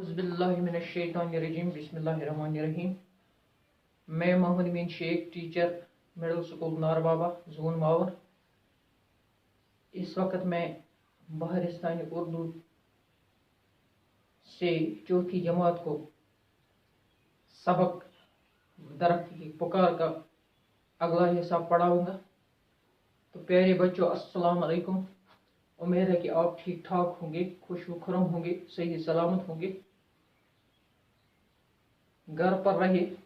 औज़ुबिल्लाहिमिनश्शैतानिर्रजीम बिस्मिल्लाहिर्रहमानिर्रहीम। मैं Mohammad Amin Shaikh, teacher middle school Narbaba, zone Mawar. इस वक्त मैं बहरिस्तानी उर्दू से चौथी जमात को सबक दरख्त की पुकार का अगला हिस्सा पढ़ाऊँगा। तो प्यारे बच्चों, अस्सलाम वालेकुम। उम्मीद है कि आप ठीक ठाक होंगे, खुश खुरम होंगे, सही सलामत होंगे, घर पर रहिए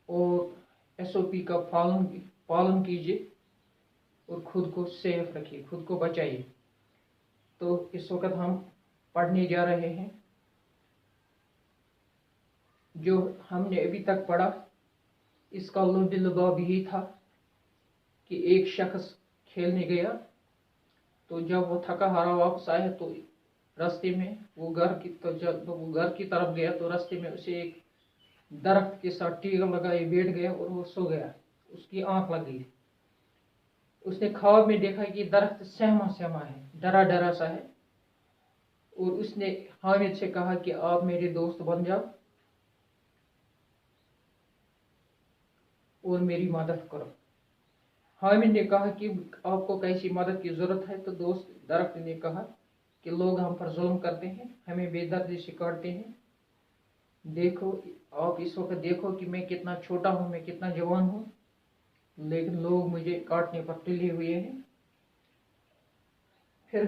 और SOP का पालन कीजिए और खुद को सेफ रखिए, खुद को बचाइए। तो इस वक्त हम पढ़ने जा रहे हैं। जो हमने अभी तक पढ़ा, इसका लुब यही था कि एक शख्स खेलने गया, तो जब वो थका हारा वापस आया तो रास्ते में जब वो घर की तरफ गया तो रास्ते में उसे एक दरख्त के साथ टीका लगाए बैठ गया और वो सो गया। उसकी आंख लग गई। उसने ख्वाब में देखा कि दरख्त सहमा सहमा है, डरा डरा सा है, और उसने हामिद से कहा कि आप मेरे दोस्त बन जाओ और मेरी मदद करो। हामिद ने कहा कि आपको कैसी मदद की जरूरत है? तो दोस्त दरख्त ने कहा कि लोग हम पर जुल्म करते हैं, हमें बेदर्दी से काटते हैं। देखो, आप इस वक्त देखो कि मैं कितना छोटा हूँ, मैं कितना जवान हूँ, लेकिन लोग मुझे काटने पर तुले हुए हैं। फिर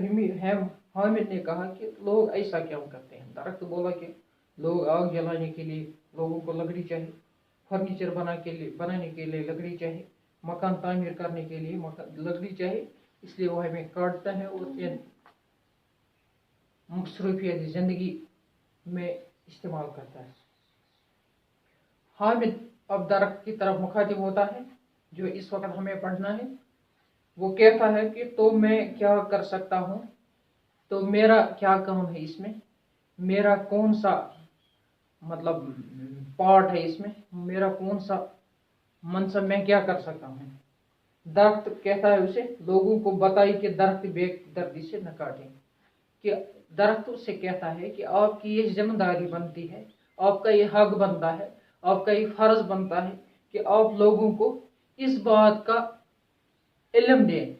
हामिद ने कहा कि लोग ऐसा क्यों करते हैं? दरख्त बोला कि लोग आग जलाने के लिए लोगों को लकड़ी चाहिए, फर्नीचर बनाने के लिए लकड़ी चाहिए, मकान तामीर करने के लिए लकड़ी चाहिए, इसलिए वो हमें काटता है और इन मसरूफियत ज़िंदगी में इस्तेमाल करता है। हामिद अब दरख्त की तरफ मुखातिब होता है, जो इस वक्त हमें पढ़ना है। वो कहता है कि तो मैं क्या कर सकता हूँ, तो मेरा क्या काम है इसमें, मेरा कौन सा पार्ट है इसमें, मेरा कौन सा मनसब, मैं क्या कर सकता हूँ। दरख्त कहता है उसे, लोगों को बताइए कि दरख्त बेदर्दी से न काटें। कि दरख्त उससे कहता है कि आपकी ये जिम्मेदारी बनती है, आपका ये हक बनता है, आपका ये फर्ज बनता है कि आप लोगों को इस बात का इल्म दें,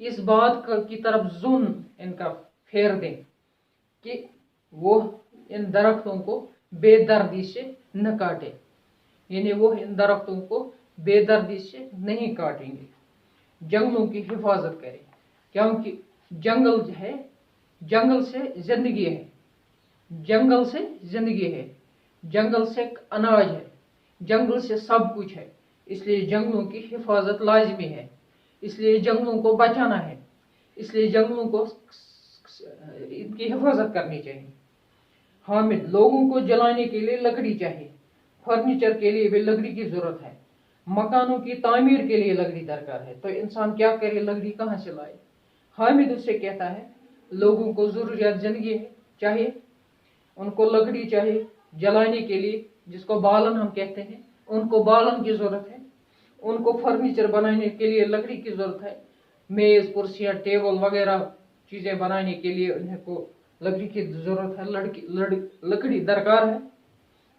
इस बात की तरफ जुन इनका फेर दें कि वो इन दरख्तों को बेदर्दी से न काटे, यानी वो इन दरख्तों को बेदर्दी से नहीं काटेंगे। जंगलों की हिफाजत करें, क्योंकि जंगल जो है, जंगल से जिंदगी है, जंगल से जिंदगी है, जंगल से अनाज है, जंगल से सब कुछ है। इसलिए जंगलों की हिफाजत लाजमी है, इसलिए जंगलों को बचाना है, इसलिए जंगलों को इनकी हिफाजत करनी चाहिए। हामिद, लोगों को जलाने के लिए लकड़ी चाहिए, फर्नीचर के लिए भी लकड़ी की जरूरत है, मकानों की तामीर के लिए लकड़ी दरकार है, तो इंसान क्या करे, लकड़ी कहाँ से लाए? हामिद उससे कहता है लोगों को जरूरियात जिंदगी चाहिए, उनको लकड़ी चाहिए जलाने के लिए, जिसको बालन हम कहते हैं, उनको बालन की जरूरत है, उनको फर्नीचर बनाने के लिए लकड़ी की जरूरत है, मेज कुर्सियां टेबल वगैरह चीजें बनाने के लिए उनको लकड़ी की जरूरत है, लकड़ी दरकार है।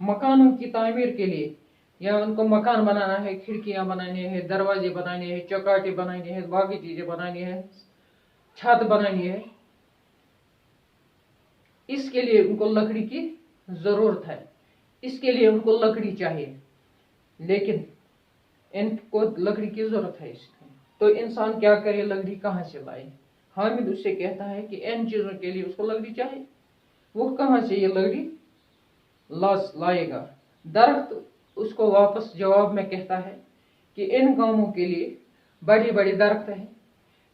मकानों की तामीर के लिए, या उनको मकान बनाना है, खिड़कियां बनानी है, दरवाजे बनाने हैं, चौकाटे बनाने हैं, बाकी चीजें बनानी है, छत बनानी है, इसके लिए उनको लकड़ी की जरूरत है, इसके लिए उनको लकड़ी चाहिए, लेकिन इनको लकड़ी की जरूरत है इसलिए, तो इंसान क्या करे, लकड़ी कहाँ से लाए? हामिद उससे कहता है कि इन चीजों के लिए उसको लकड़ी चाहिए, वो कहाँ से ये लकड़ी लाएगा? दरख्त उसको वापस जवाब में कहता है कि इन कामों के लिए बड़े बड़े दरख्त हैं,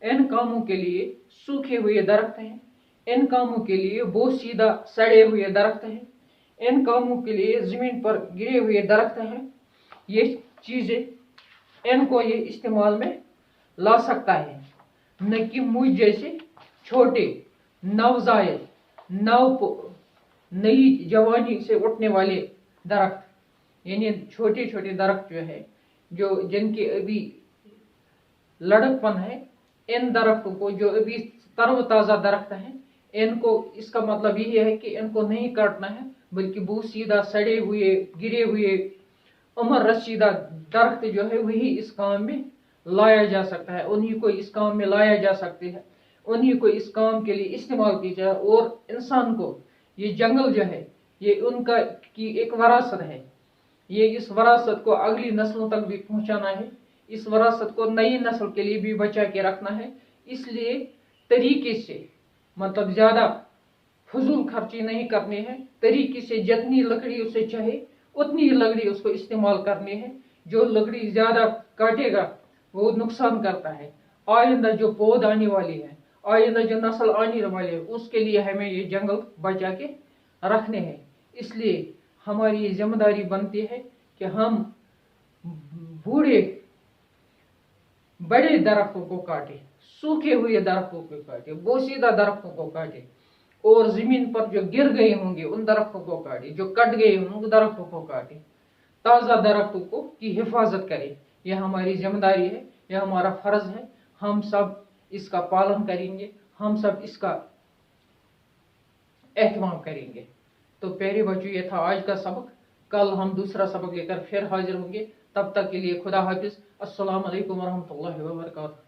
इन कामों के लिए सूखे हुए दरख्त हैं, इन कामों के लिए बोसीदा सड़े हुए दरख्त हैं, इन कामों के लिए जमीन पर गिरे हुए दरख्त हैं। ये चीजें इनको ये इस्तेमाल में ला सकता है, न कि मुझ जैसे छोटे नवजायद नई जवानी से उठने वाले दरख्त, यानी छोटे छोटे दरख्त जो है, जो जिनके अभी लड़कपन है, इन दरख्तों को, जो अभी तरोताजा दरख्त हैं, इनको इसका मतलब यही है कि इनको नहीं काटना है, बल्कि वो सीधा सड़े हुए गिरे हुए उम्र रसीदा दरख्त जो है वही इस काम में लाया जा सकता है, उन्हीं को इस काम में लाया जा सकते हैं, उन्हीं को इस काम के लिए इस्तेमाल किया जाए। और इंसान को ये जंगल जो है ये उनका की एक वरासत है, ये इस वरासत को अगली नस्लों तक भी पहुंचाना है, इस वरासत को नई नस्ल के लिए भी बचा के रखना है। इसलिए तरीके से मतलब ज्यादा फजूल खर्ची नहीं करनी है, तरीके से जितनी लकड़ी उसे चाहे उतनी ही लकड़ी उसको इस्तेमाल करनी है। जो लकड़ी ज्यादा काटेगा वो नुकसान करता है। आइंदा जो पौध आने वाली है, आइंदा जो नस्ल आने वाली है, उसके लिए हमें ये जंगल बचा के रखने हैं। इसलिए हमारी ये जिम्मेदारी बनती है कि हम बूढ़े बड़े दरख्तों को काटे, सूखे हुए दरख्तों को काटे, बोसीदा दरख्तों को काटे, और जमीन पर जो गिर गए होंगे उन दरख्तों को काटे, जो कट गए होंगे उन दरख्तों को काटे, ताज़ा दरख्तों को की हिफाजत करें। यह हमारी जिम्मेदारी है, यह हमारा फर्ज है। हम सब इसका पालन करेंगे, हम सब इसका एहतमाम करेंगे। तो प्यारे बच्चों, ये था आज का सबक। कल हम दूसरा सबक लेकर फिर हाजिर होंगे। तब तक के लिए खुदा हाफिज। अस्सलाम वालेकुम वरहमतुल्लाहि वबरकातुहू।